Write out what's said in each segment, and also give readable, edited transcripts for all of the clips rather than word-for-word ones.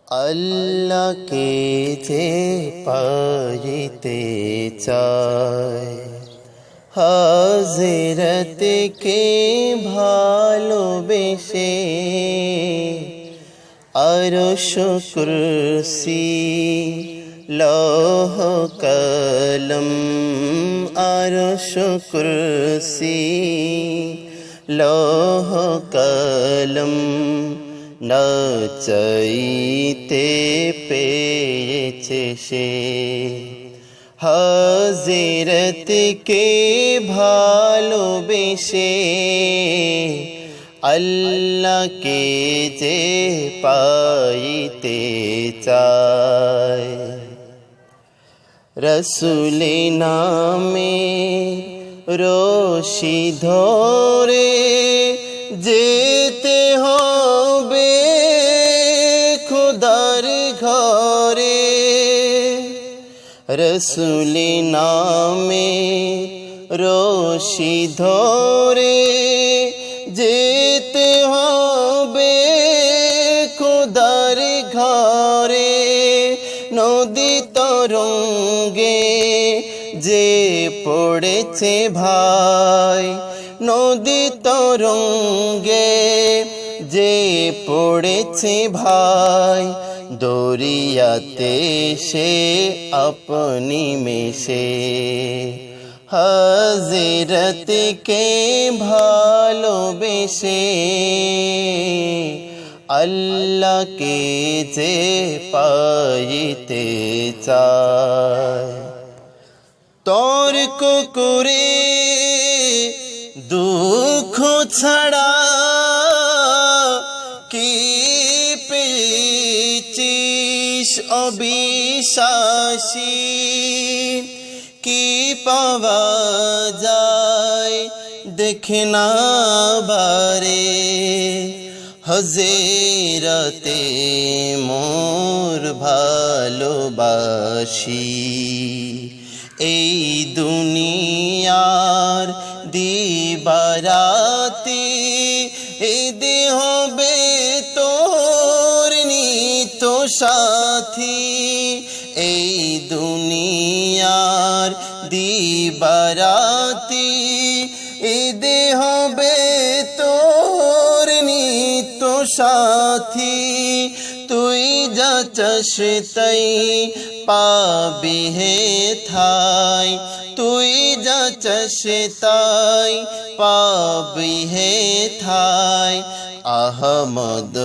আল্লাহকে যে পাইতে চায়, হযরতকে ভালোবেসে আরশ কুরসি লৌহ কলম, আরশ কুরসি লৌহ কলম না চাইতে পেয়েছে সে। হযরতকে ভালোবেসে আল্লাহকে যে পাইতে চায়, রসুল নামে রশি ধরে যেতে হবে খোদার ঘরে। রসুল নামে রশি ধরে যেতে হবে খোদার ঘরে। নদী তরঙ্গে যে পড়েছে ভাই, নদী তরঙ্গে যে পড়েছে ভাই, দরিয়াতে সে আপনি মেশে। হযরতকে ভালোবেসে আল্লাহকে যে পাইতে চায়, তর্ক করে দুঃখ ছাড়া কি পেয়েছিস অবিশ্বাসী। কি পাওয়া যায় দেখে না বারে, হযরতে মোর ভালোবাসি। এই দুনিয়ার দিবারাতি এই দেহ হবে তোর নিত সাথী। এই দুনিয়ার দিবারাতি এই দেহ হবে তোর নিত সাথী। তুই যা চাস তাই পাবি হে ঠাই, তুই যা চাস তাই পাবি হে ঠাই। আহমদ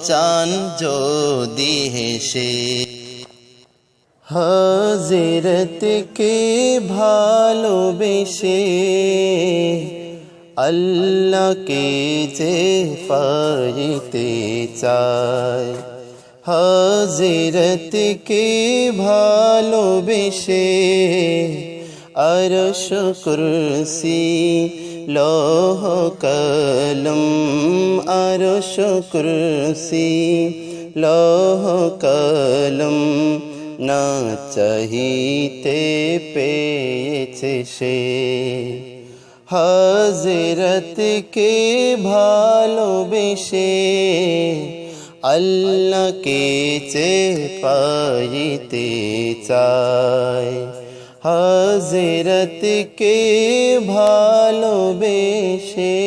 চান যদি হেসে হযরতকে ভালোবেসে আল্লাহকে যে পাইতে চায়, হযরতকে ভালোবেসে আরশ কুরসি লৌহ কলম, আরশ কুরসি লৌহ কলম না চাহিতে পেয়েছে সে। হযরতকে ভালোবেসে আল্লাহকে যে পাইতে চায়, হযরতকে ভালোবেসে।